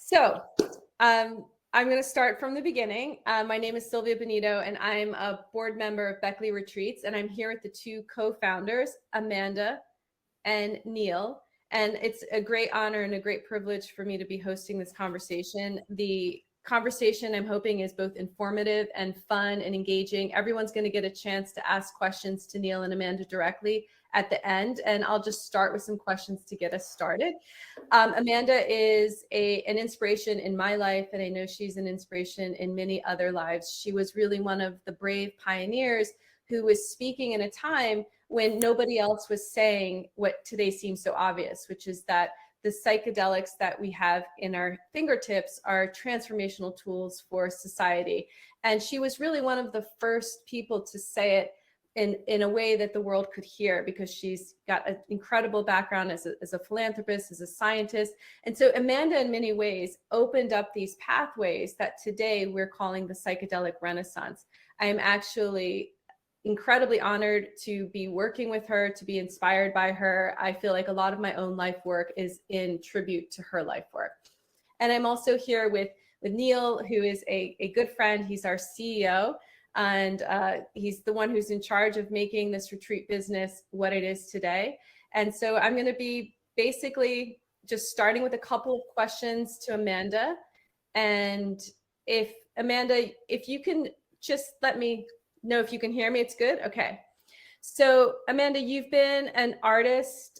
So I'm going to start from the beginning. My name is Sylvia Benito, and I'm a board member of Beckley Retreats, and I'm here with the two co-founders, Amanda and Neil. And it's a great honor and a great privilege for me to be hosting this conversation. The conversation, I'm hoping, is both informative and fun and engaging. Everyone's going to get a chance to ask questions to Neil and Amanda directly at the end, and I'll just start with some questions to get us started. Amanda is an inspiration in my life, and I know she's an inspiration in many other lives. She was really one of the brave pioneers who was speaking in a time when nobody else was saying what today seems so obvious, which is that the psychedelics that we have in our fingertips are transformational tools for society. And she was really one of the first people to say it in a way that the world could hear, because she's got an incredible background as a philanthropist, as a scientist. And so Amanda, in many ways, opened up these pathways that today we're calling the psychedelic renaissance. I am actually incredibly honored to be working with her, to be inspired by her. I feel like a lot of my own life work is in tribute to her life work. And I'm also here with Neil, who is a good friend. He's our CEO, and he's the one who's in charge of making this retreat business what it is today. And so I'm going to be basically just starting with a couple of questions to Amanda. And Amanda, if you can just let me know if you can hear me. It's good. Okay. So Amanda, you've been an artist,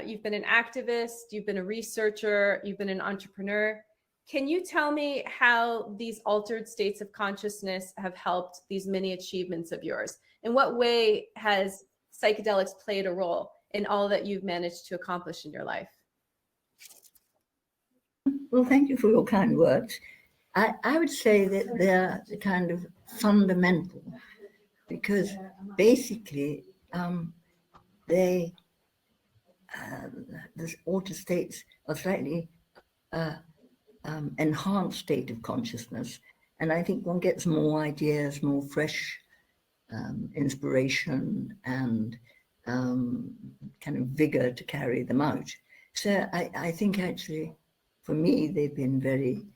you've been an activist, you've been a researcher, you've been an entrepreneur. Can you tell me how these altered states of consciousness have helped these many achievements of yours? In what way has psychedelics played a role in all that you've managed to accomplish in your life? Well, thank you for your kind words. I would say that they're the kind of fundamental, because basically the altered states are slightly enhanced state of consciousness, and I think one gets more ideas, more fresh inspiration and kind of vigor to carry them out. So I think actually for me they've been very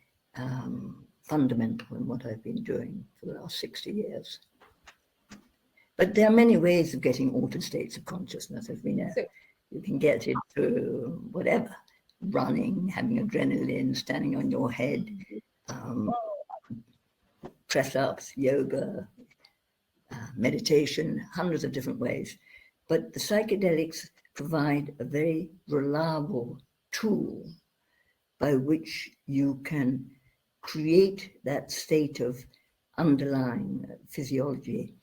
fundamental in what I've been doing for the last 60 years. But there are many ways of getting altered states of consciousness, as we know. You can get it through whatever, running, having adrenaline, standing on your head, press-ups, yoga, meditation, hundreds of different ways. But the psychedelics provide a very reliable tool by which you can create that state of underlying physiology,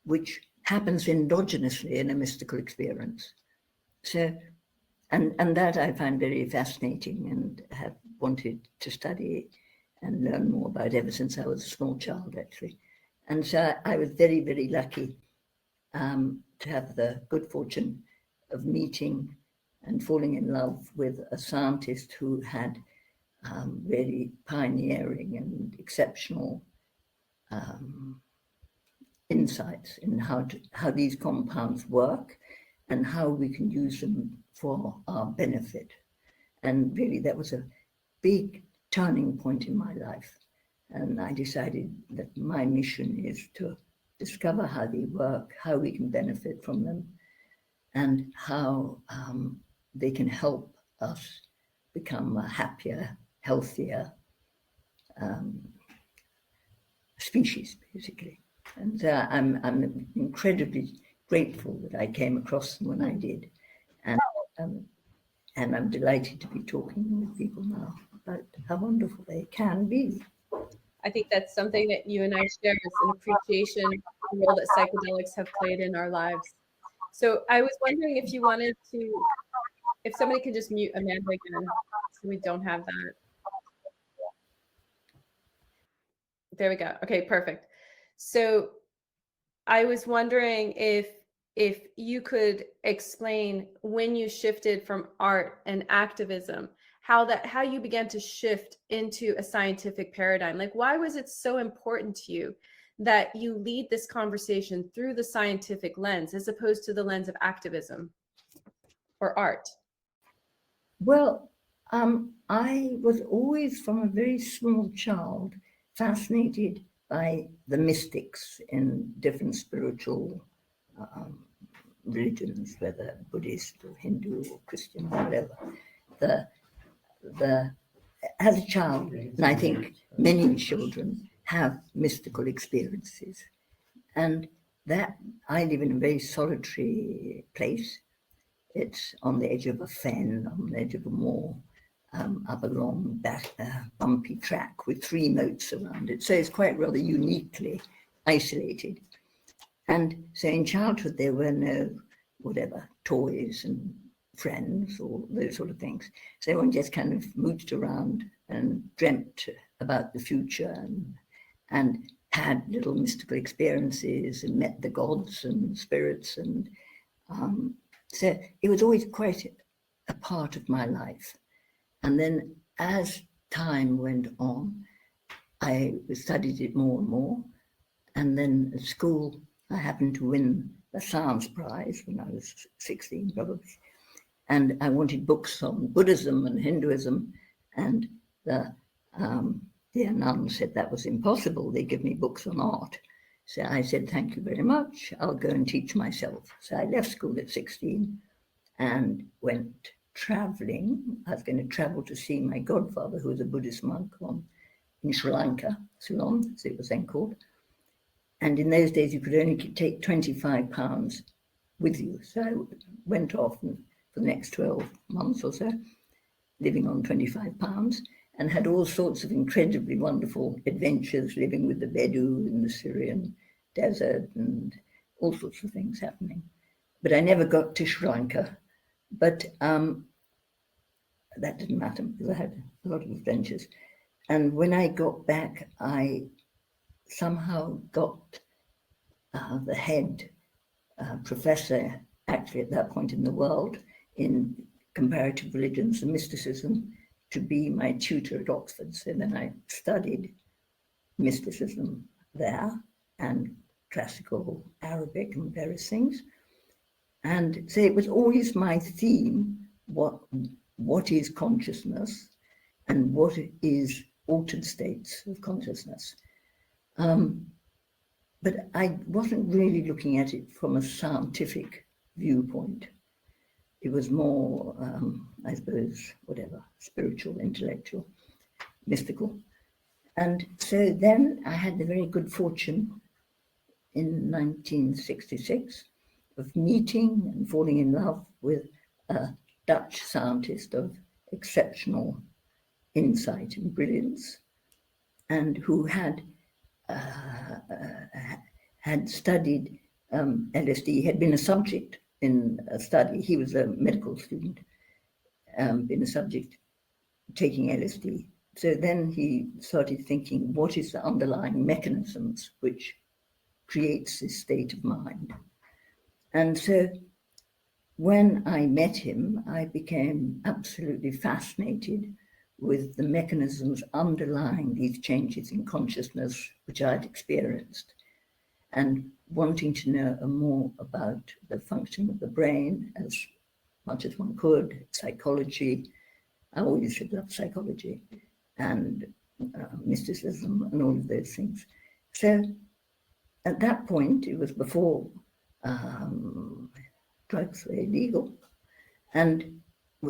which happens endogenously in a mystical experience. So, and that I find very fascinating and have wanted to study and learn more about ever since I was a small child, actually. And so I was very, very lucky to have the good fortune of meeting and falling in love with a scientist who had really pioneering and exceptional insights in how these compounds work and how we can use them for our benefit. And really that was a big turning point in my life. And I decided that my mission is to discover how they work, how we can benefit from them, and how they can help us become a happier, healthier species, basically. And I'm incredibly grateful that I came across them when I did, and I'm delighted to be talking with people now about how wonderful they can be. I think that's something that you and I share, is an appreciation of the role that psychedelics have played in our lives. So I was wondering if you wanted to, if somebody could just mute Amanda again, so we don't have that. There we go. Okay, perfect. So I was wondering if you could explain when you shifted from art and activism, how you began to shift into a scientific paradigm. Like, why was it so important to you that you lead this conversation through the scientific lens as opposed to the lens of activism or art? Well, I was always, from a very small child, fascinated by the mystics in different spiritual religions, whether Buddhist or Hindu or Christian or whatever. The as a child, and I think many children have mystical experiences, and that I live in a very solitary place. It's on the edge of a fen, on the edge of a moor, up a long, bumpy track with 3 moats around it. So it's quite rather uniquely isolated. And so in childhood, there were no whatever toys and friends or those sort of things. So everyone just kind of mooched around and dreamt about the future and had little mystical experiences and met the gods and spirits. And so it was always quite a part of my life. And then as time went on, I studied it more and more. And then at school, I happened to win the science prize when I was 16, probably. And I wanted books on Buddhism and Hinduism. And the nun said that was impossible. They give me books on art. So I said, thank you very much. I'll go and teach myself. So I left school at 16 and went traveling. I was going to travel to see my godfather, who was a Buddhist monk in Sri Lanka, Ceylon, as it was then called. And in those days, you could only take £25 with you. So I went off for the next 12 months or so, living on £25, and had all sorts of incredibly wonderful adventures, living with the Bedou in the Syrian desert and all sorts of things happening. But I never got to Sri Lanka. But that didn't matter because I had a lot of adventures. And when I got back, I somehow got the head professor, actually at that point in the world, in comparative religions and mysticism, to be my tutor at Oxford. So then I studied mysticism there and classical Arabic and various things. And so it was always my theme, what is consciousness and what is altered states of consciousness. But I wasn't really looking at it from a scientific viewpoint. It was more, I suppose, whatever, spiritual, intellectual, mystical. And so then I had the very good fortune in 1966 of meeting and falling in love with a Dutch scientist of exceptional insight and brilliance, and who had studied LSD, had been a subject in a study. He was a medical student, been a subject taking LSD. So then he started thinking, what is the underlying mechanisms which creates this state of mind? And so when I met him, I became absolutely fascinated with the mechanisms underlying these changes in consciousness which I'd experienced, and wanting to know more about the function of the brain as much as one could, psychology. I always had loved psychology, and mysticism and all of those things. So at that point, it was before drugs were illegal. And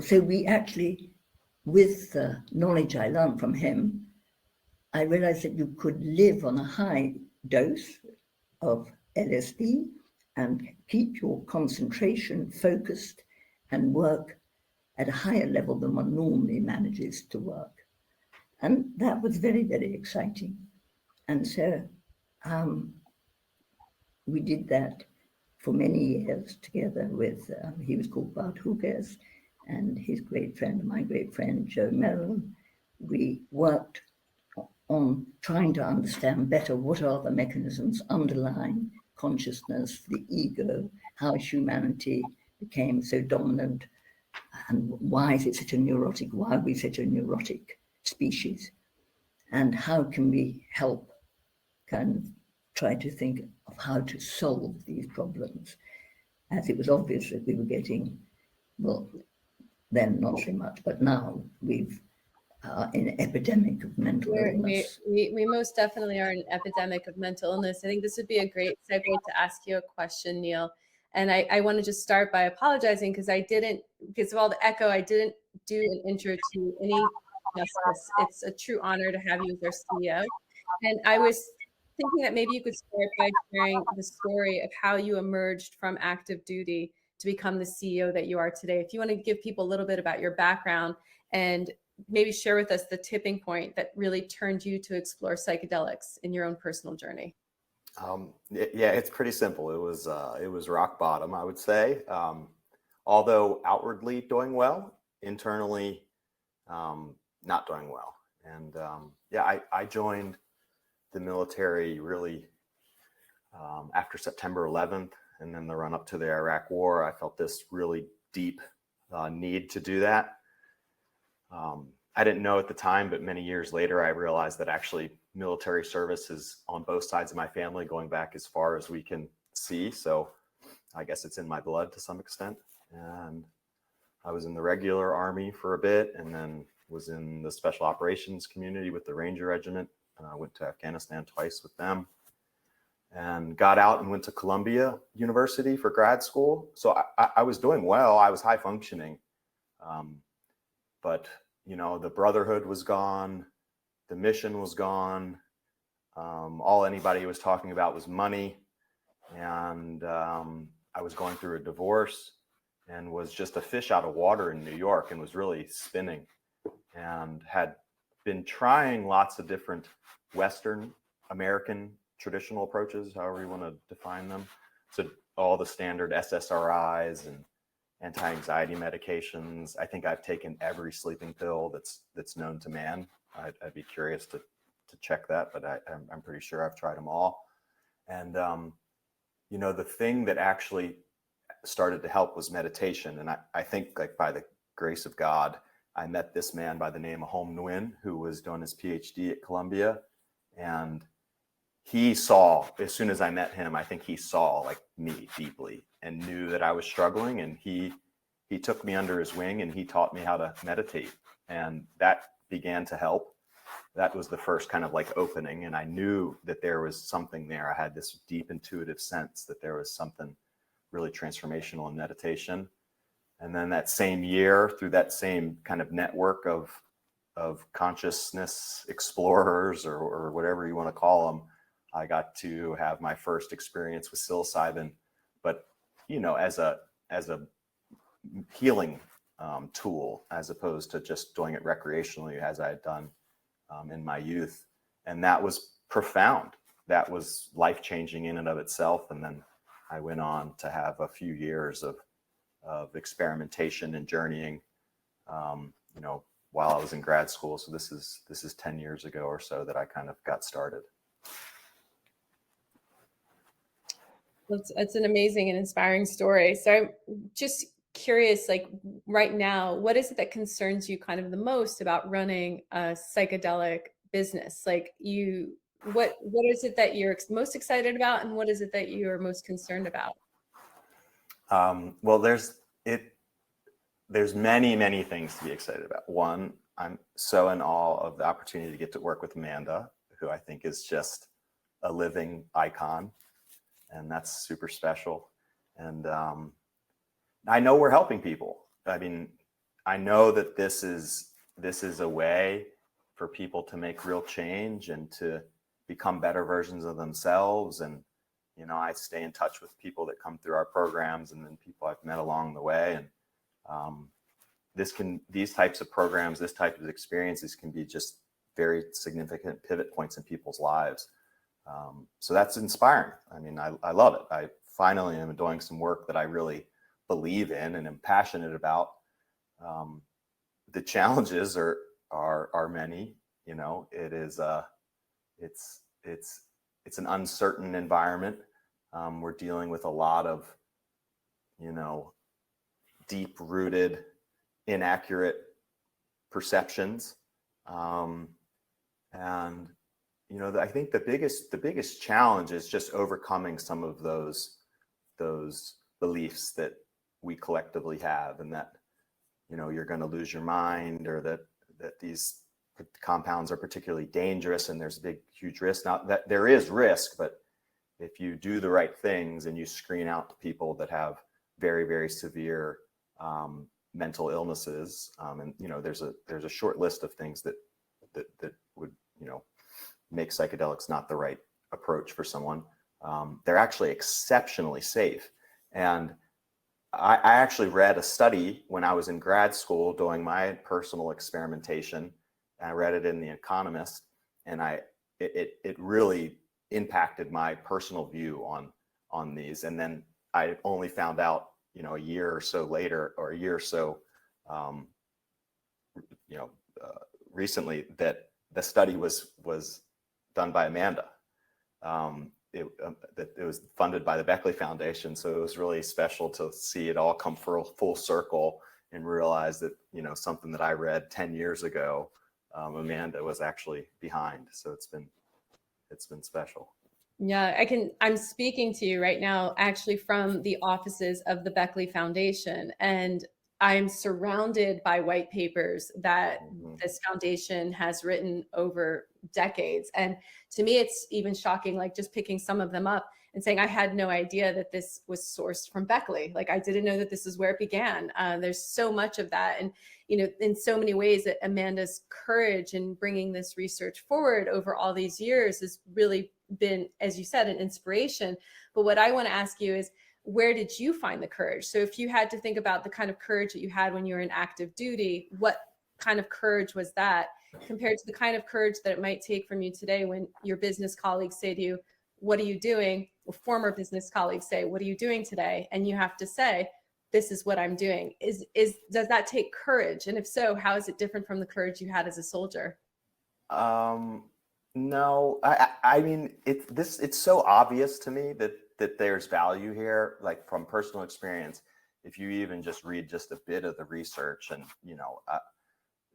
so we actually, with the knowledge I learned from him, I realized that you could live on a high dose of LSD and keep your concentration focused and work at a higher level than one normally manages to work. And that was very, very exciting. And so we did that for many years together with, he was called Bart Hoekers, and his great friend, my great friend, Joe Merrill. We worked on trying to understand better what are the mechanisms underlying consciousness, the ego, how humanity became so dominant, and why is it such a neurotic, why are we such a neurotic species, and how can we help kind of try to think of how to solve these problems, as it was obvious that we were getting, well, then not so much, but now we've an epidemic of mental illness. We most definitely are in an epidemic of mental illness. I think this would be a great segue to ask you a question, Neil. And I want to just start by apologizing because because of all the echo, I didn't do an intro to any justice. It's a true honor to have you as our CEO. And I was thinking that maybe you could start by sharing the story of how you emerged from active duty to become the CEO that you are today. If you want to give people a little bit about your background and maybe share with us the tipping point that really turned you to explore psychedelics in your own personal journey. Yeah, it's pretty simple. It was rock bottom, I would say. Although outwardly doing well, internally not doing well. And I joined the military really after September 11th, and then the run up to the Iraq War. I felt this really deep need to do that. I didn't know at the time, but many years later, I realized that actually military service is on both sides of my family, going back as far as we can see. So I guess it's in my blood to some extent. And I was in the regular Army for a bit, and then was in the special operations community with the Ranger Regiment. I went to Afghanistan twice with them, and got out and went to Columbia University for grad school. So I was doing well. I was high functioning. But, you know, the brotherhood was gone. The mission was gone. All anybody was talking about was money. And I was going through a divorce and was just a fish out of water in New York, and was really spinning, and had been trying lots of different Western American traditional approaches, however you want to define them. So all the standard SSRIs and anti-anxiety medications. I think I've taken every sleeping pill that's known to man. I'd be curious to check that, but I'm pretty sure I've tried them all. And you know, the thing that actually started to help was meditation. And I think, like, by the grace of God, I met this man by the name of Hom Nguyen, who was doing his PhD at Columbia. And he saw, as soon as I met him, I think he saw like me deeply and knew that I was struggling. And he took me under his wing, and he taught me how to meditate. And that began to help. That was the first kind of like opening. And I knew that there was something there. I had this deep intuitive sense that there was something really transformational in meditation. And then that same year, through that same kind of network of consciousness explorers, or whatever you want to call them, I got to have my first experience with psilocybin, but, you know, as a healing tool, as opposed to just doing it recreationally, as I had done in my youth. And that was profound. That was life-changing in and of itself. And then I went on to have a few years of experimentation and journeying, you know, while I was in grad school. So this is 10 years ago or so that I kind of got started. It's an amazing and inspiring story. So I'm just curious, like, right now, what is it that concerns you kind of the most about running a psychedelic business? Like, what is it that you're most excited about, and what is it that you're most concerned about? Well, there's many things to be excited about. One, I'm so in awe of the opportunity to get to work with Amanda, who I think is just a living icon, and that's super special. And I know we're helping people. I mean, I know that this is a way for people to make real change and to become better versions of themselves. And, you know, I stay in touch with people that come through our programs, and then people I've met along the way. And these types of programs, this type of experiences can be just very significant pivot points in people's lives. So that's inspiring. I mean, I love it. I finally am doing some work that I really believe in and am passionate about. The challenges are many. You know, it is it's an uncertain environment. We're dealing with a lot of, you know, deep-rooted, inaccurate perceptions, and you know, I think the biggest challenge is just overcoming some of those beliefs that we collectively have, and that, you're going to lose your mind, or that these compounds are particularly dangerous and there's a big, huge risk. Now that there is risk, but if you do the right things and you screen out people that have very, very severe mental illnesses, and there's a short list of things that would make psychedelics not the right approach for someone. They're actually exceptionally safe. And I actually read a study when I was in grad school doing my personal experimentation. I read it in The Economist, and it really impacted my personal view on these. And then I only found out, a year or so later, or a year or so, recently, that the study was done by Amanda. That it was funded by the Beckley Foundation. So it was really special to see it all come full circle and realize that, something that I read 10 years ago, Amanda was actually behind. So it's been special. Yeah, I'm speaking to you right now, actually from the offices of the Beckley Foundation, and I'm surrounded by white papers that this foundation has written over decades. And to me, it's even shocking, like just picking some of them up and saying, I had no idea that this was sourced from Beckley. Like I didn't know that this is where it began. There's so much of that. And, in so many ways that Amanda's courage in bringing this research forward over all these years has really been, as you said, an inspiration. But what I want to ask you is, where did you find the courage? So if you had to think about the kind of courage that you had when you were in active duty, what kind of courage was that compared to the kind of courage that it might take from you today when your business colleagues say to you, what are you doing? Well, former business colleagues say, what are you doing today? And you have to say, this is what I'm doing. Does that take courage? And if so, how is it different from the courage you had as a soldier? No, I mean, it's so obvious to me that there's value here, like from personal experience. If you even just read just a bit of the research, and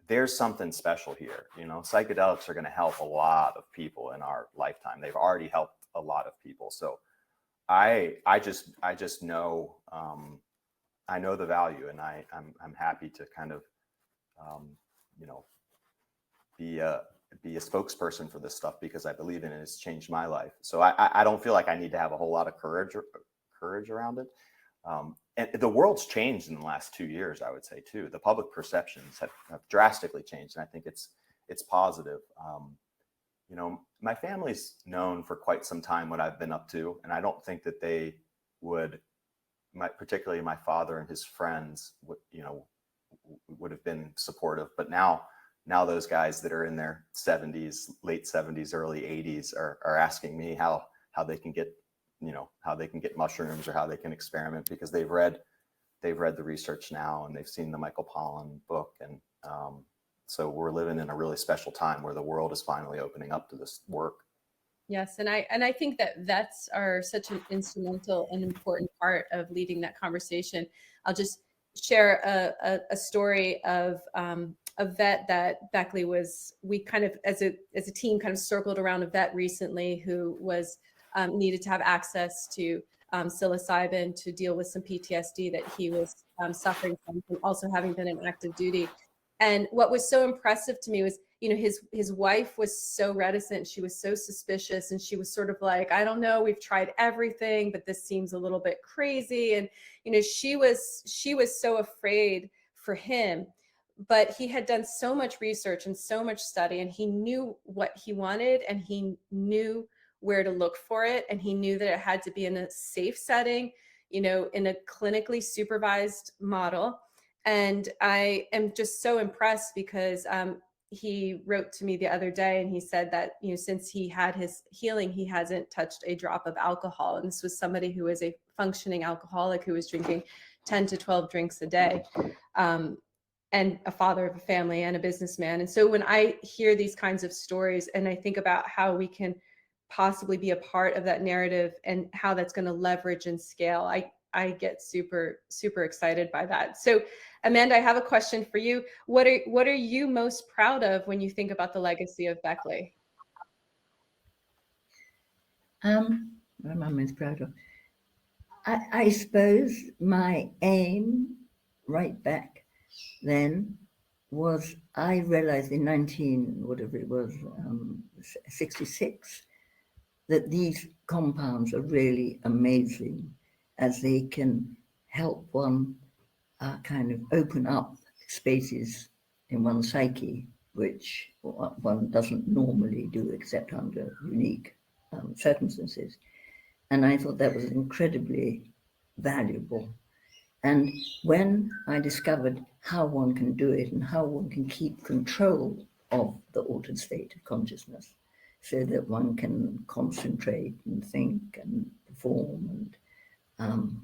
there's something special here. Psychedelics are going to help a lot of people in our lifetime. They've already helped a lot of people. So I just know, I know the value, and I'm happy to kind of be a spokesperson for this stuff, because I believe in it. It's changed my life. So I don't feel like I need to have a whole lot of courage around it. And the world's changed in the last 2 years, I would say too. The public perceptions have drastically changed, and I think it's positive. My family's known for quite some time what I've been up to, and I don't think that they would, particularly my father and his friends, would have been supportive. But now those guys that are in their 70s, late 70s, early 80s are asking me how they can get, how they can get mushrooms or how they can experiment, because they've read the research now, and they've seen the Michael Pollan book. And so we're living in a really special time where the world is finally opening up to this work. Yes, and I think that vets are such an instrumental and important part of leading that conversation. I'll just share a story of a vet that Beckley we kind of as a team kind of circled around a vet recently who was needed to have access to psilocybin to deal with some PTSD that he was suffering from also having been in active duty. And what was so impressive to me was, his wife was so reticent. She was so suspicious, and she was sort of like, I don't know, we've tried everything, but this seems a little bit crazy. And, she was so afraid for him, but he had done so much research and so much study, and he knew what he wanted, and he knew where to look for it. And he knew that it had to be in a safe setting, in a clinically supervised model. And I am just so impressed because he wrote to me the other day, and he said that, since he had his healing, he hasn't touched a drop of alcohol. And this was somebody who is a functioning alcoholic who was drinking 10 to 12 drinks a day, and a father of a family and a businessman. And so when I hear these kinds of stories, and I think about how we can possibly be a part of that narrative and how that's going to leverage and scale, I get super, super excited by that. So Amanda, I have a question for you. What are you most proud of when you think about the legacy of Beckley? What am I most proud of? I suppose my aim, right back then was I realized in 66, that these compounds are really amazing, as they can help one kind of open up spaces in one's psyche, which one doesn't normally do except under unique circumstances. And I thought that was incredibly valuable. And when I discovered how one can do it and how one can keep control of the altered state of consciousness, so that one can concentrate and think and perform and,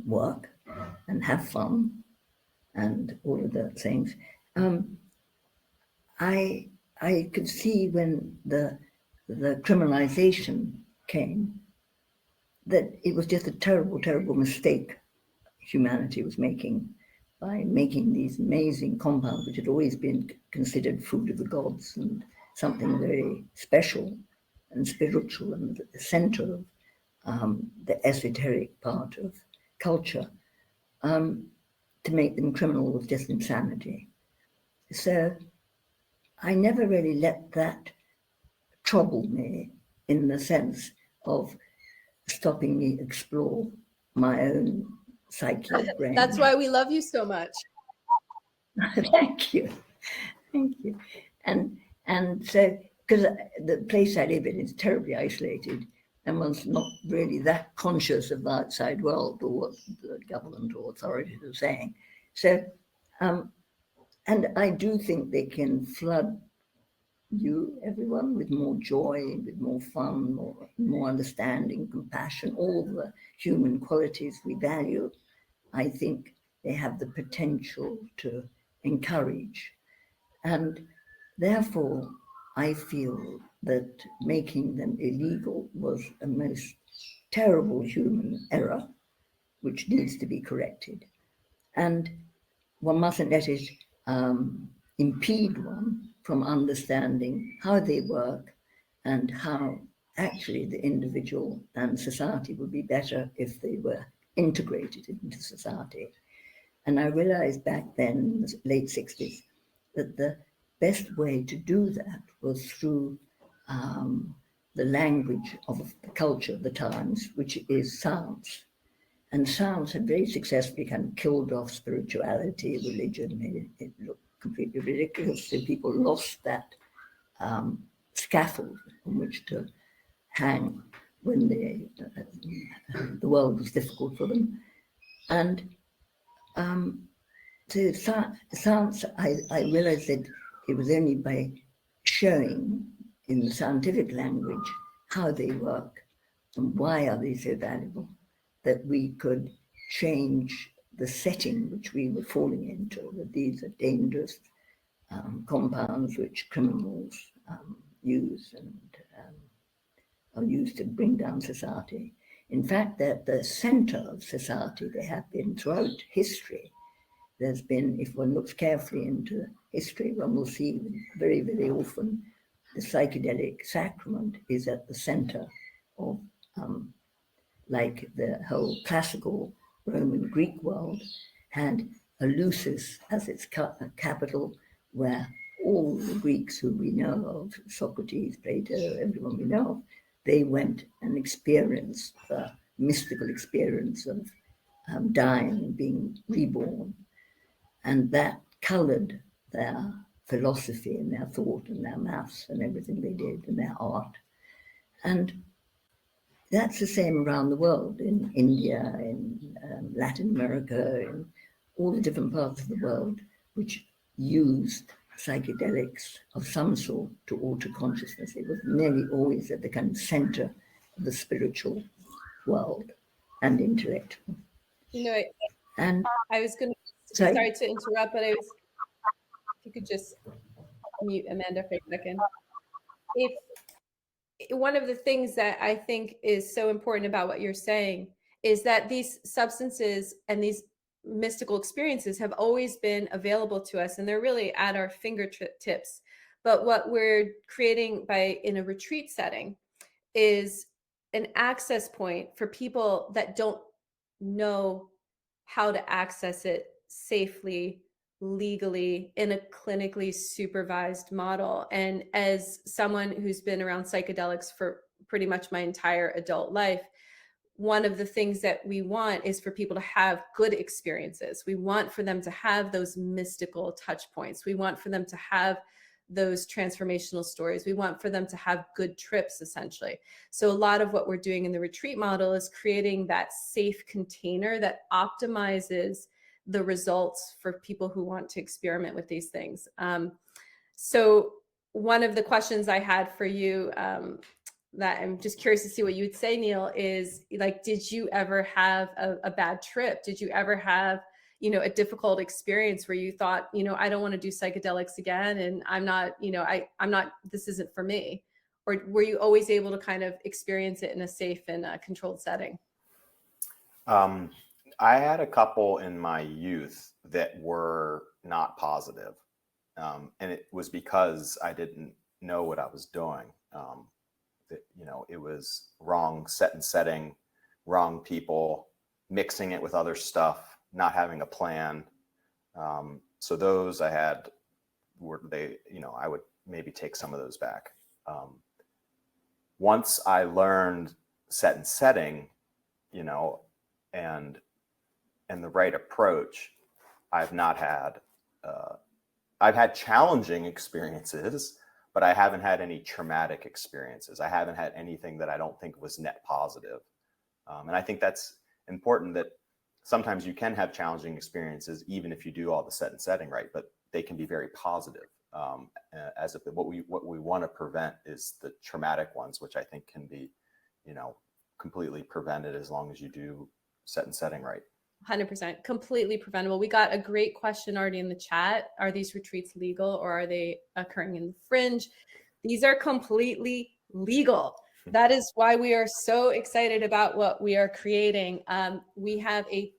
work and have fun and all of those things, I could see when the criminalization came that it was just a terrible, terrible mistake humanity was making by making these amazing compounds, which had always been considered food of the gods and something very special and spiritual and at the center of the esoteric part of culture. To make them criminal was just insanity. So I never really let that trouble me in the sense of stopping me explore my own psyche brain. That's why we love you so much. Thank you. And so, because the place I live in is terribly isolated, and one's not really that conscious of the outside world or what the government or authorities are saying. So, and I do think they can flood everyone, with more joy, with more fun, more understanding, compassion, all the human qualities we value. I think they have the potential to encourage. And therefore, I feel that making them illegal was a most terrible human error, which needs to be corrected. And one mustn't let it impede one from understanding how they work and how actually the individual and society would be better if they were integrated into society. And I realized back then, in the late 60s, that the best way to do that was through the language of the culture of the times, which is sounds. And sounds had very successfully kind of killed off spirituality, religion, made it look completely ridiculous. So people lost that scaffold on which to hang when the world was difficult for them. And so sounds, I realized that it was only by showing in the scientific language how they work and why are they so valuable, that we could change the setting which we were falling into, that these are dangerous compounds which criminals use and are used to bring down society. In fact, they're at the center of society. They have been throughout history. There's been, if one looks carefully into history, one will see very, very often the psychedelic sacrament is at the center of, like the whole classical Roman Greek world had Eleusis as its capital, where all the Greeks who we know of, Socrates, Plato, everyone we know of, they went and experienced the mystical experience of dying and being reborn. And that colored their philosophy and their thought and their maths and everything they did and their art. And that's the same around the world, in India, in Latin America, in all the different parts of the world, which used psychedelics of some sort to alter consciousness. It was nearly always at the kind of center of the spiritual world and intellectual. You know, and I was going to, sorry to interrupt, but if you could just mute Amanda for a second. If one of the things that I think is so important about what you're saying is that these substances and these mystical experiences have always been available to us, and they're really at our fingertips. But what we're creating in a retreat setting is an access point for people that don't know how to access it safely, legally, in a clinically supervised model. And as someone who's been around psychedelics for pretty much my entire adult life, one of the things that we want is for people to have good experiences. We want for them to have those mystical touch points. We want for them to have those transformational stories. We want for them to have good trips, essentially. So a lot of what we're doing in the retreat model is creating that safe container that optimizes the results for people who want to experiment with these things. So one of the questions I had for you, that I'm just curious to see what you would say, Neil, is like, did you ever have a bad trip? Did you ever have, a difficult experience where you thought, I don't want to do psychedelics again, and I'm not, I'm not, this isn't for me? Or were you always able to kind of experience it in a safe and controlled setting? I had a couple in my youth that were not positive. And it was because I didn't know what I was doing. It was wrong set and setting, wrong people, mixing it with other stuff, not having a plan. So those I had I would maybe take some of those back. Once I learned set and setting, and the right approach, I've had challenging experiences, but I haven't had any traumatic experiences. I haven't had anything that I don't think was net positive. And I think that's important, that sometimes you can have challenging experiences, even if you do all the set and setting right, but they can be very positive. What we want to prevent is the traumatic ones, which I think can be, completely prevented as long as you do set and setting right. 100% completely preventable. We got a great question already in the chat. Are these retreats legal, or are they occurring in the fringe? These are completely legal. That is why we are so excited about what we are creating. We have a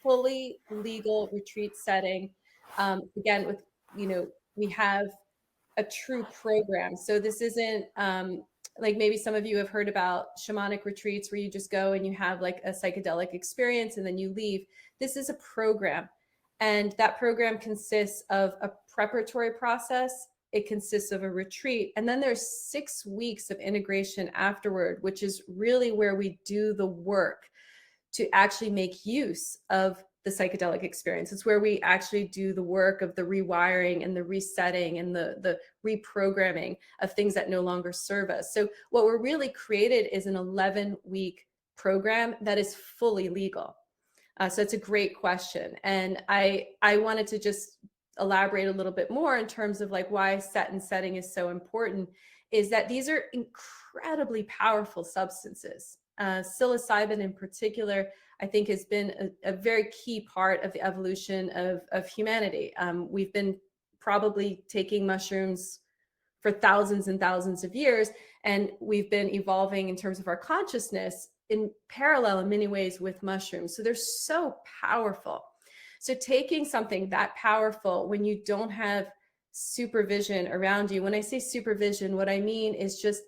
fully legal retreat setting. Again, with, we have a true program. So this isn't like maybe some of you have heard about shamanic retreats where you just go and you have like a psychedelic experience and then you leave. This is a program. And that program consists of a preparatory process. It consists of a retreat. And then there's 6 weeks of integration afterward, which is really where we do the work to actually make use of the psychedelic experience. It's where we actually do the work of the rewiring and the resetting and the reprogramming of things that no longer serve us. So what we're really created is an 11-week program that is fully legal. So it's a great question. And I wanted to just elaborate a little bit more in terms of like why set and setting is so important, is that these are incredibly powerful substances. Psilocybin in particular, I think, has been a very key part of the evolution of humanity. We've been probably taking mushrooms for thousands and thousands of years, and we've been evolving in terms of our consciousness in parallel in many ways with mushrooms. So they're so powerful. So taking something that powerful when you don't have supervision around you, when I say supervision, what I mean is just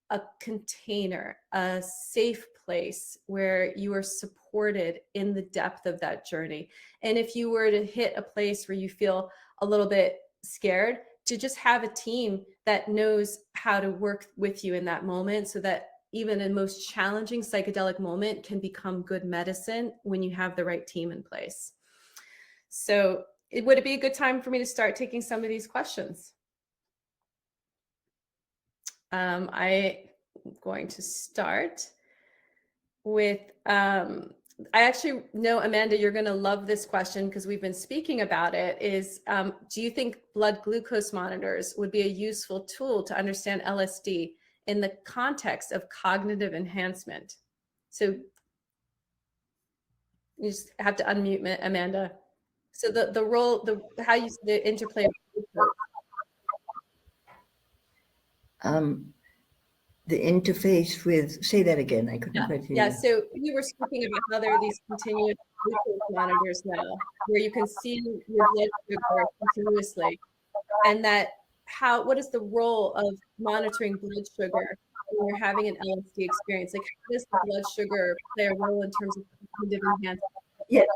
a container, a safe place where you are supported in the depth of that journey. And if you were to hit a place where you feel a little bit scared, to just have a team that knows how to work with you in that moment, so that even a most challenging psychedelic moment can become good medicine when you have the right team in place. So would it be a good time for me to start taking some of these questions? I'm going to start with, I actually know, Amanda, you're going to love this question because we've been speaking about it, is do you think blood glucose monitors would be a useful tool to understand LSD in the context of cognitive enhancement? So you just have to unmute Amanda. So the role, how you, the interplay of glucose. The interface with, say that again, I couldn't quite hear you. Yeah, so we were speaking about how there are these continuous glucose monitors now, where you can see your blood sugar continuously, and that what is the role of monitoring blood sugar when you're having an LSD experience? Like, how does the blood sugar play a role in terms of cognitive enhancement? Yes,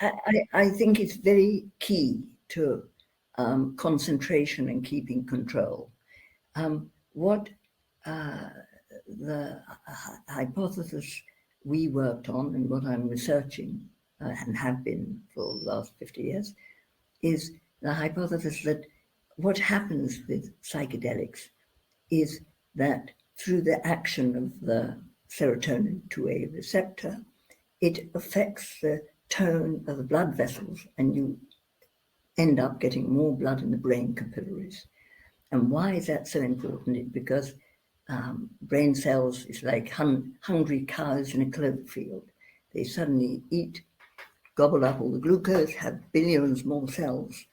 I think it's very key to concentration and keeping control. What the hypothesis we worked on and what I'm researching and have been for the last 50 years is the hypothesis that what happens with psychedelics is that through the action of the serotonin 2A receptor, it affects the tone of the blood vessels, and you end up getting more blood in the brain capillaries. And why is that so important? It's because brain cells is like hungry cows in a clover field. They suddenly eat, gobble up all the glucose, have billions more cells,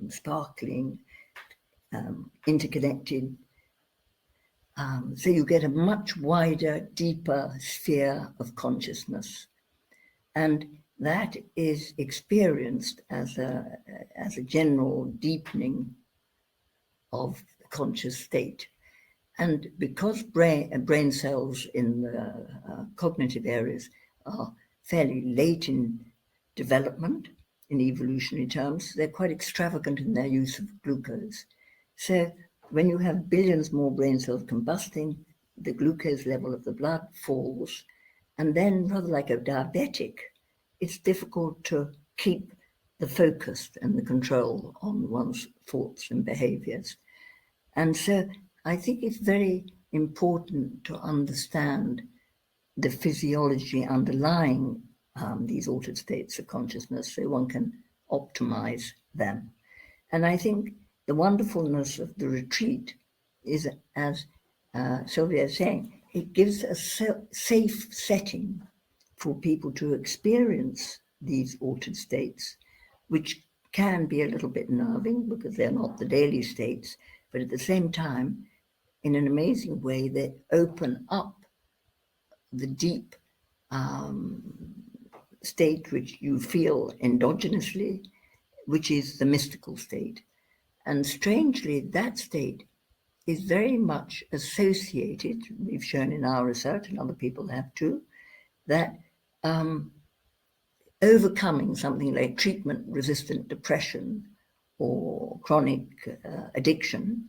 sparkling, interconnected. So you get a much wider, deeper sphere of consciousness. And that is experienced as a general deepening of the conscious state. And because brain cells in the cognitive areas are fairly late in development, in evolutionary terms, they're quite extravagant in their use of glucose. So when you have billions more brain cells combusting, the glucose level of the blood falls, and then rather like a diabetic, it's difficult to keep the focus and the control on one's thoughts and behaviors. And so I think it's very important to understand the physiology underlying these altered states of consciousness so one can optimize them. And I think the wonderfulness of the retreat is, as Sylvia is saying, it gives a safe setting for people to experience these altered states, which can be a little bit nerving because they're not the daily states, but at the same time, in an amazing way, they open up the deep state which you feel endogenously, which is the mystical state. And strangely, that state is very much associated, we've shown in our research, and other people have too, that overcoming something like treatment-resistant depression or chronic addiction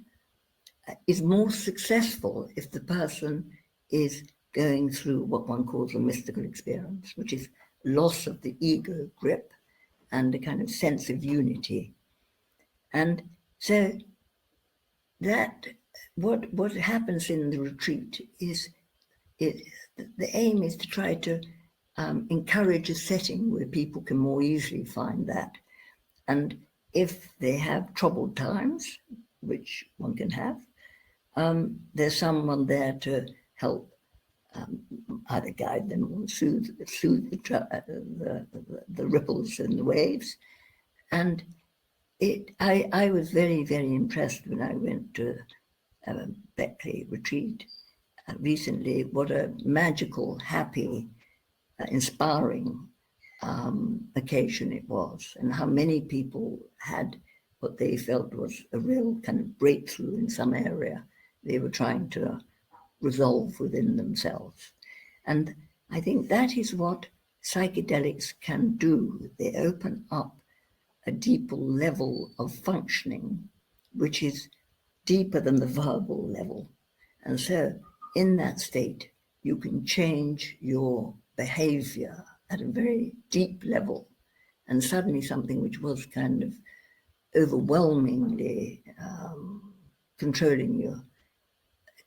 is more successful if the person is going through what one calls a mystical experience, which is loss of the ego grip and a kind of sense of unity. And so that what happens in the retreat is the aim is to try to encourage a setting where people can more easily find that. And if they have troubled times, which one can have, there's someone there to help either guide them or soothe the ripples and the waves. And I was very, very impressed when I went to Beckley retreat recently, what a magical, happy, inspiring occasion it was, and how many people had what they felt was a real kind of breakthrough in some area they were trying to resolve within themselves. And I think that is what psychedelics can do. They open up a deeper level of functioning, which is deeper than the verbal level. And so in that state, you can change your behavior at a very deep level, and suddenly something which was kind of overwhelmingly controlling you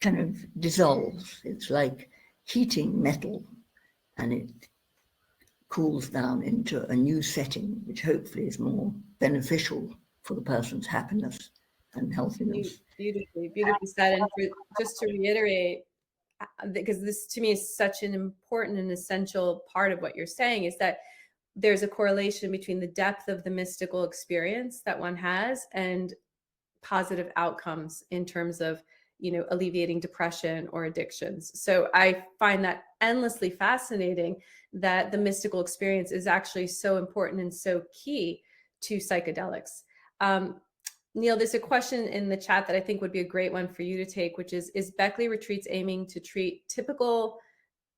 kind of dissolves. It's like heating metal, and it cools down into a new setting, which hopefully is more beneficial for the person's happiness and healthiness. Beautifully said. And just to reiterate, because this to me is such an important and essential part of what you're saying, is that there's a correlation between the depth of the mystical experience that one has and positive outcomes in terms of, alleviating depression or addictions. So I find that endlessly fascinating that the mystical experience is actually so important and so key to psychedelics. Neil, there's a question in the chat that I think would be a great one for you to take, which is Beckley Retreats aiming to treat typical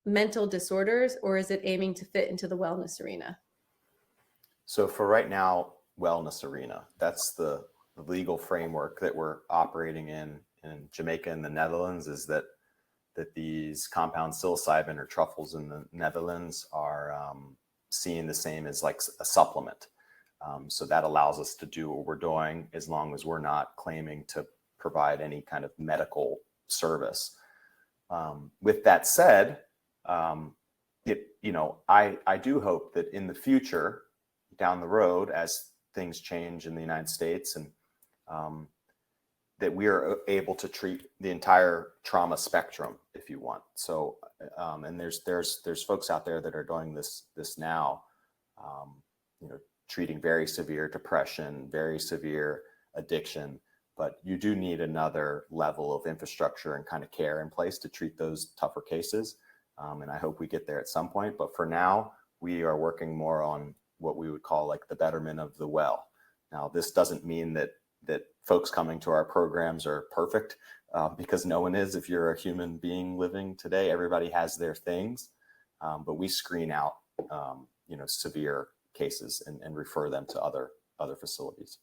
mental disorders, or is it aiming to fit into the wellness arena? So for right now, wellness arena, that's the legal framework that we're operating in Jamaica and the Netherlands, is that these compound psilocybin or truffles in the Netherlands are seen the same as like a supplement. So that allows us to do what we're doing as long as we're not claiming to provide any kind of medical service. With that said, I do hope that in the future, down the road, as things change in the United States, and that we are able to treat the entire trauma spectrum, if you want. So, and there's folks out there that are doing this now, treating very severe depression, very severe addiction, but you do need another level of infrastructure and kind of care in place to treat those tougher cases. And I hope we get there at some point. But for now, we are working more on what we would call like the betterment of the well. Now, this doesn't mean that folks coming to our programs are perfect, because no one is. If you're a human being living today, everybody has their things, but we screen out, severe cases and refer them to other facilities.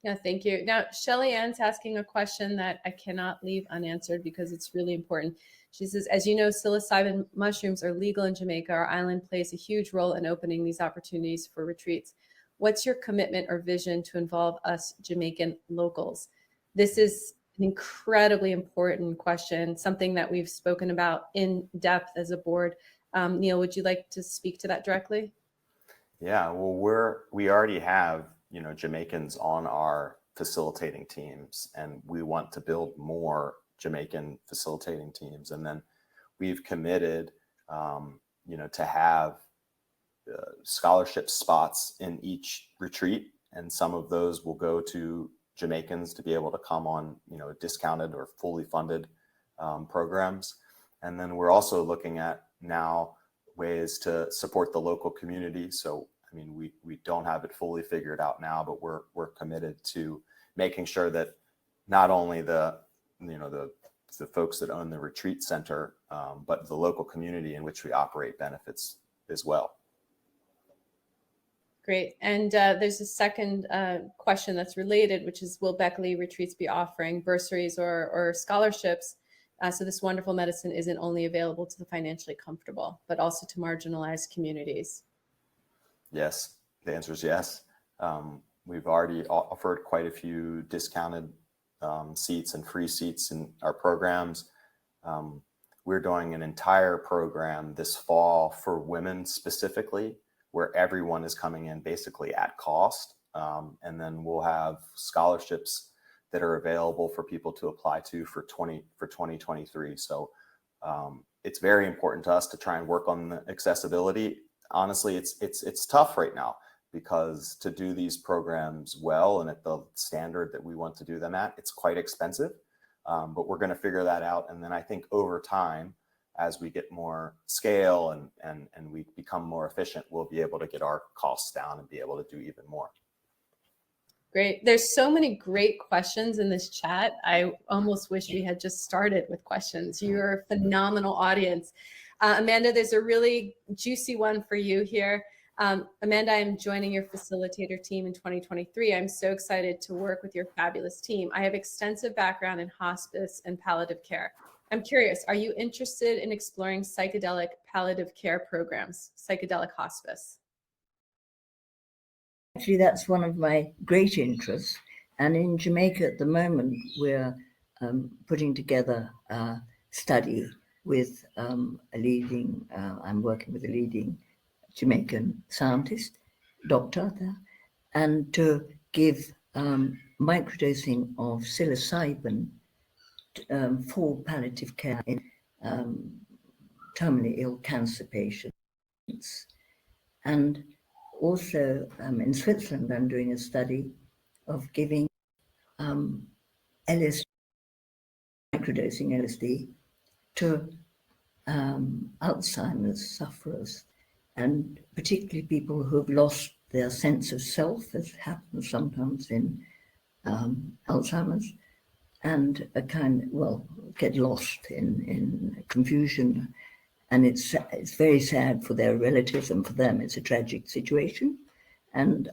Yeah, thank you. Now, Shelly Ann's asking a question that I cannot leave unanswered because it's really important. She says, as you know, psilocybin mushrooms are legal in Jamaica. Our island plays a huge role in opening these opportunities for retreats. What's your commitment or vision to involve us Jamaican locals? This is an incredibly important question, something that we've spoken about in depth as a board. Neil, would you like to speak to that directly? Yeah, well, we already have, Jamaicans on our facilitating teams, and we want to build more Jamaican facilitating teams. And then we've committed, to have scholarship spots in each retreat, and some of those will go to Jamaicans to be able to come on, discounted or fully funded programs. And then we're also looking at now ways to support the local community. So, I mean, we don't have it fully figured out now, but we're committed to making sure that not only the folks that own the retreat center, but the local community in which we operate benefits as well. Great. And there's a second question that's related, which is, will Beckley retreats be offering bursaries or scholarships? So this wonderful medicine isn't only available to the financially comfortable, but also to marginalized communities. Yes, the answer is yes. We've already offered quite a few discounted seats and free seats in our programs. We're doing an entire program this fall for women specifically, where everyone is coming in basically at cost. And then we'll have scholarships that are available for people to apply to for 2023. So it's very important to us to try and work on the accessibility. Honestly, it's tough right now, because to do these programs well and at the standard that we want to do them at, it's quite expensive. But we're going to figure that out. And then I think over time, as we get more scale and we become more efficient, we'll be able to get our costs down and be able to do even more. Great. There's so many great questions in this chat. I almost wish we had just started with questions. You're a phenomenal audience. Amanda, there's a really juicy one for you here. Amanda, I'm joining your facilitator team in 2023. I'm so excited to work with your fabulous team. I have extensive background in hospice and palliative care. I'm curious, are you interested in exploring psychedelic palliative care programs, psychedelic hospice? Actually, that's one of my great interests. And in Jamaica at the moment, we're putting together a study with I'm working with a leading Jamaican scientist, doctor there, and to give microdosing of psilocybin for palliative care in terminally ill cancer patients. And also in Switzerland, I'm doing a study of giving LSD, microdosing LSD to Alzheimer's sufferers, and particularly people who have lost their sense of self, as happens sometimes in Alzheimer's, and get lost in confusion And it's very sad for their relatives, and for them it's a tragic situation. And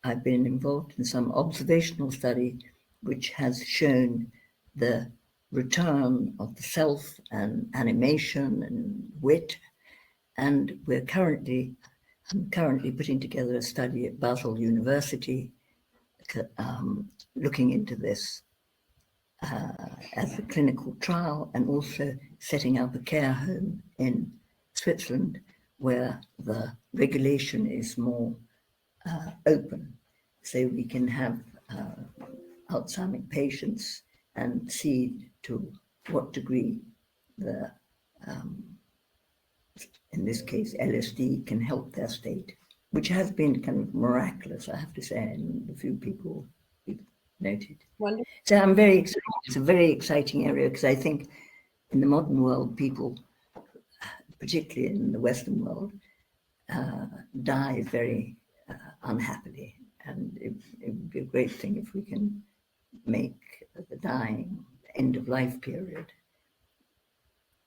I've been involved in some observational study which has shown the return of the self and animation and wit. And I'm currently putting together a study at Basel University, looking into this as a clinical trial, and also setting up a care home in Switzerland where the regulation is more open, so we can have Alzheimer's patients and see to what degree the, in this case, LSD can help their state, which has been kind of miraculous, I have to say, and a few people we've noted. Wonderful. So I'm very excited. It's a very exciting area, because I think in the modern world, people, particularly in the Western world, die very unhappily. And it would be a great thing if we can make the dying end of life period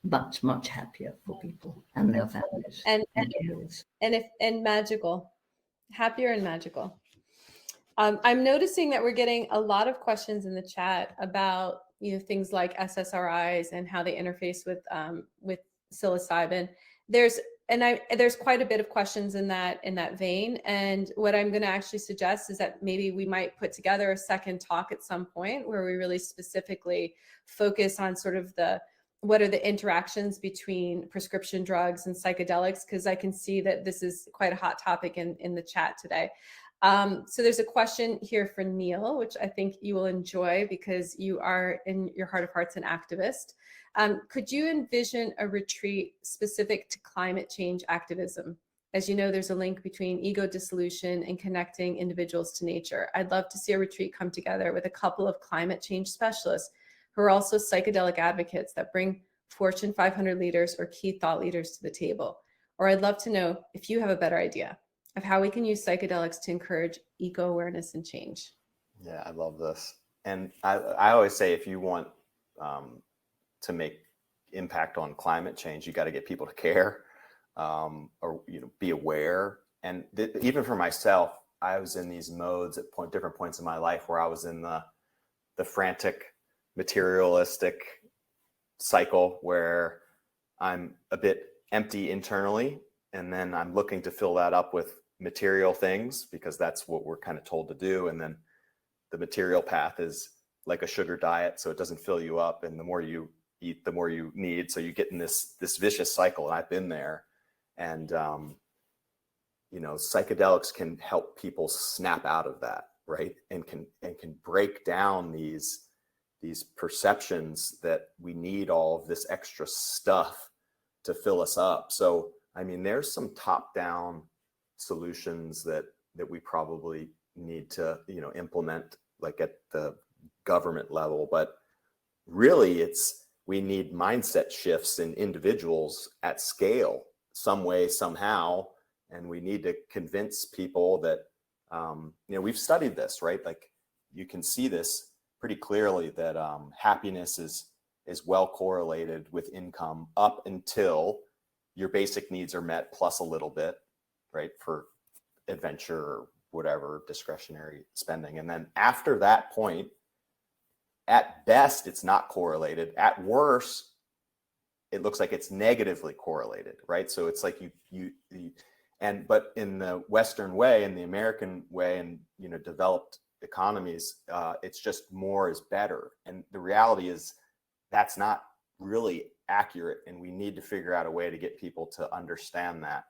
much happier for people and their families And carers. and magical, happier and magical. I'm noticing that we're getting a lot of questions in the chat about things like SSRIs and how they interface with psilocybin. There's quite a bit of questions in that vein. And what I'm going to actually suggest is that maybe we might put together a second talk at some point where we really specifically focus on sort of what are the interactions between prescription drugs and psychedelics, because I can see that this is quite a hot topic in the chat today. So there's a question here for Neil, which I think you will enjoy because you are, in your heart of hearts, an activist. Could you envision a retreat specific to climate change activism? As you know, there's a link between ego dissolution and connecting individuals to nature. I'd love to see a retreat come together with a couple of climate change specialists who are also psychedelic advocates that bring Fortune 500 leaders or key thought leaders to the table. Or I'd love to know if you have a better idea of how we can use psychedelics to encourage eco-awareness and change. Yeah, I love this. And I always say, if you want to make impact on climate change, you got to get people to care, or be aware. And even for myself, I was in these modes at different points in my life where I was in the frantic, materialistic cycle where I'm a bit empty internally, and then I'm looking to fill that up with material things because that's what we're kind of told to do. And then the material path is like a sugar diet, so it doesn't fill you up, and the more you eat, the more you need, so you get in this vicious cycle. And I've been there. And psychedelics can help people snap out of that, right? And can break down these perceptions that we need all of this extra stuff to fill us up. So I mean, there's some top-down solutions that we probably need to implement, like at the government level. But really, we need mindset shifts in individuals at scale, some way, somehow. And we need to convince people that we've studied this, right? Like, you can see this pretty clearly, that happiness is well correlated with income up until your basic needs are met, plus a little bit, right, for adventure or whatever discretionary spending. And then after that point, at best, it's not correlated. At worst, it looks like it's negatively correlated, right? So it's like but in the Western way, in the American way, and developed economies, it's just more is better. And the reality is that's not really accurate, and we need to figure out a way to get people to understand that,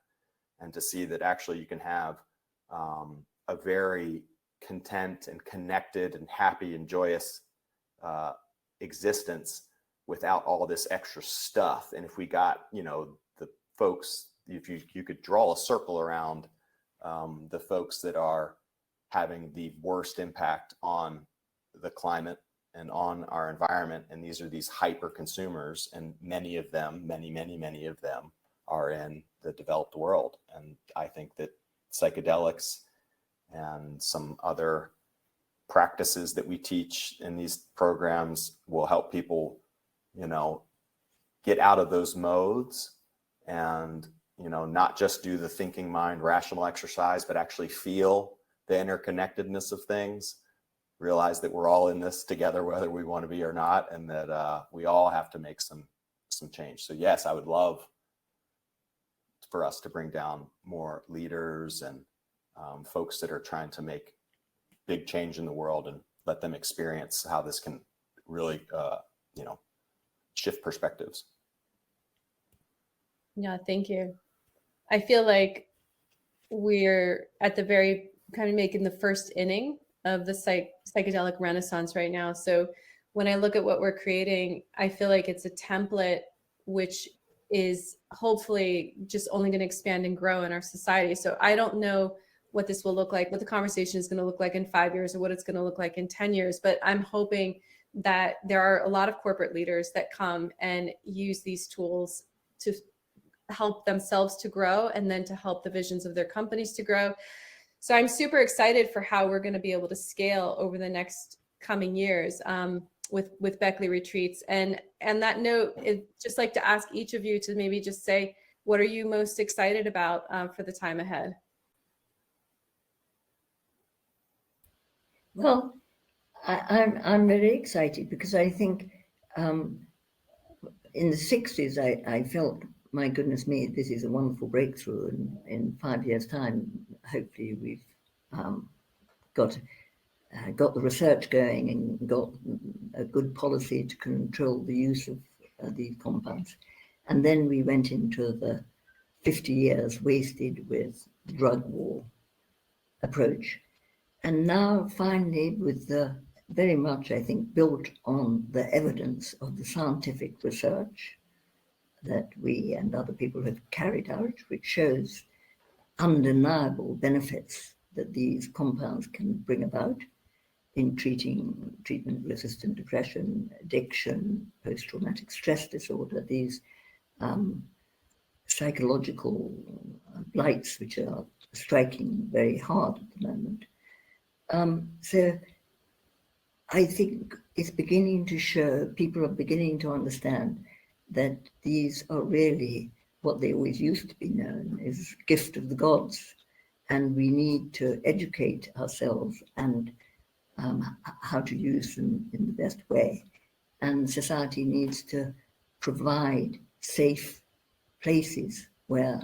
and to see that actually you can have a very content and connected and happy and joyous existence without all this extra stuff. And if we got the folks, if you could draw a circle around the folks that are having the worst impact on the climate and on our environment, and these are these hyper consumers, and many of them are in the developed world. And I think that psychedelics and some other practices that we teach in these programs will help people get out of those modes and, not just do the thinking mind rational exercise, but actually feel the interconnectedness of things, realize that we're all in this together, whether we want to be or not, and that we all have to make some change. So yes, I would love for us to bring down more leaders and folks that are trying to make big change in the world, and let them experience how this can really, shift perspectives. Yeah, thank you. I feel like we're at the very kind of making the first inning of the psychedelic renaissance right now. So when I look at what we're creating, I feel like it's a template which is hopefully just only going to expand and grow in our society. So I don't know what this will look like, what the conversation is going to look like in 5 years, or what it's going to look like in 10 years. But I'm hoping that there are a lot of corporate leaders that come and use these tools to help themselves to grow, and then to help the visions of their companies to grow. So I'm super excited for how we're going to be able to scale over the next coming years with Beckley Retreats. And that note, I'd just like to ask each of you to maybe just say, what are you most excited about for the time ahead? Well, I'm very excited because I think in the 60s I felt, my goodness me, this is a wonderful breakthrough, and in 5 years' time, hopefully we've got the research going and got a good policy to control the use of these compounds. And then we went into the 50 years wasted with drug war approach. And now finally, with the very much, I think, built on the evidence of the scientific research that we and other people have carried out, which shows undeniable benefits that these compounds can bring about in treatment-resistant depression, addiction, post-traumatic stress disorder, these psychological blights which are striking very hard at the moment. So I think it's beginning to show, people are beginning to understand that these are really what they always used to be known as gift of the gods. And we need to educate ourselves and how to use them in the best way. And society needs to provide safe places where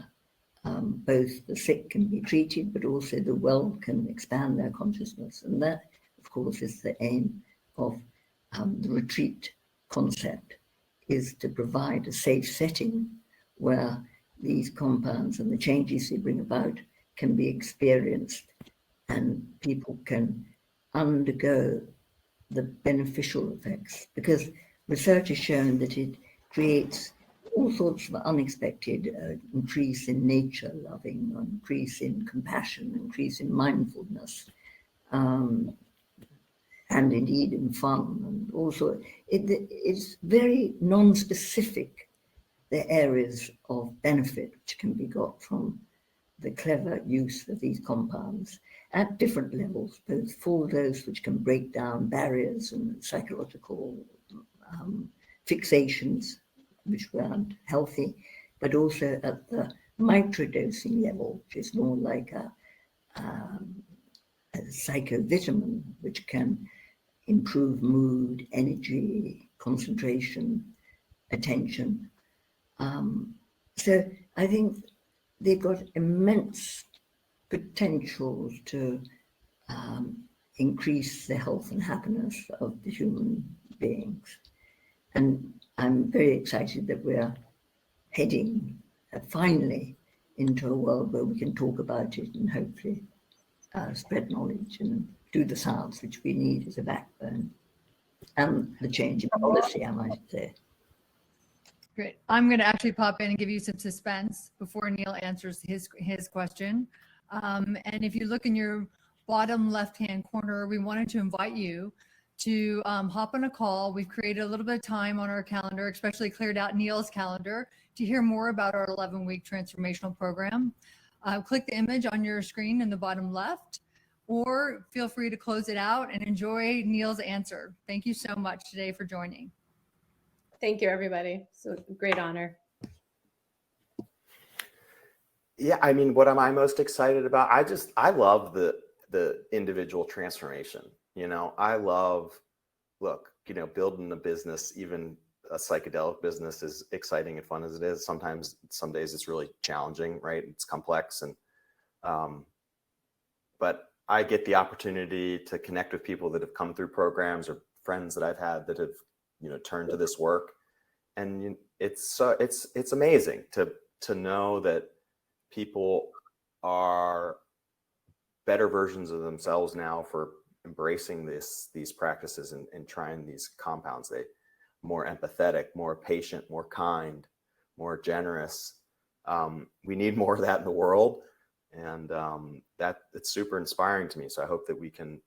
both the sick can be treated, but also the well can expand their consciousness. And that, of course, is the aim of the retreat concept, is to provide a safe setting where these compounds and the changes they bring about can be experienced, and people can undergo the beneficial effects. Because research has shown that it creates all sorts of unexpected increase in nature loving, increase in compassion, increase in mindfulness, and indeed in fun. And also, it's very non-specific, the areas of benefit which can be got from the clever use of these compounds at different levels, both full dose, which can break down barriers and psychological fixations, which weren't healthy, but also at the microdosing level, which is more like a psychovitamin, which can improve mood, energy, concentration, attention. So I think they've got immense potential to increase the health and happiness of the human beings. And I'm very excited that we're heading finally into a world where we can talk about it and hopefully spread knowledge and do the science which we need as a backbone, and the change in policy, I might say. Great. I'm going to actually pop in and give you some suspense before Neil answers his question. And if you look in your bottom left-hand corner, we wanted to invite you to hop on a call. We've created a little bit of time on our calendar, especially cleared out Neil's calendar, to hear more about our 11-week transformational program. Click the image on your screen in the bottom left, or feel free to close it out and enjoy Neil's answer. Thank you so much today for joining. Thank you, everybody. So great honor. Yeah, I mean, what am I most excited about? I love the individual transformation. You know, I love, look, you know, building a business, even a psychedelic business, is exciting and fun as it is. Sometimes, some days it's really challenging, right? It's complex, and but I get the opportunity to connect with people that have come through programs, or friends that I've had that have, you know, turned to this work, and it's amazing to know that people are better versions of themselves now for embracing these practices and trying these compounds. They more empathetic, more patient, more kind, more generous. We need more of that in the world, and that it's super inspiring to me. So I hope that we can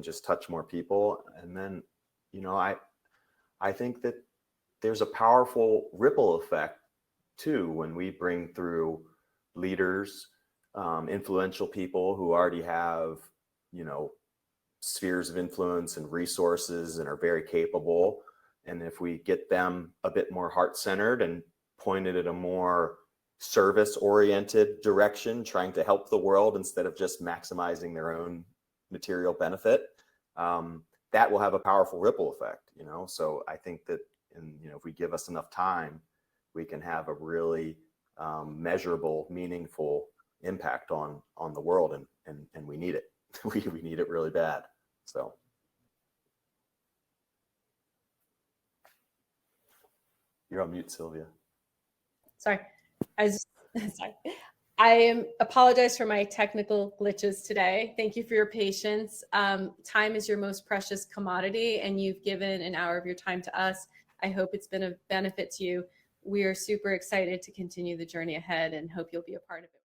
just touch more people, and then, you know, I think that there's a powerful ripple effect too when we bring through leaders, influential people who already have, you know, spheres of influence and resources and are very capable. And if we get them a bit more heart-centered and pointed at a more service-oriented direction, trying to help the world instead of just maximizing their own material benefit, that will have a powerful ripple effect, you know? So I think that, you know, if we give us enough time, we can have a really measurable, meaningful impact on the world, and we need it. we need it really bad. So you're on mute, Sylvia. Sorry. Sorry. I apologize for my technical glitches today. Thank you for your patience. Time is your most precious commodity, and you've given an hour of your time to us. I hope it's been a benefit to you. We are super excited to continue the journey ahead and hope you'll be a part of it.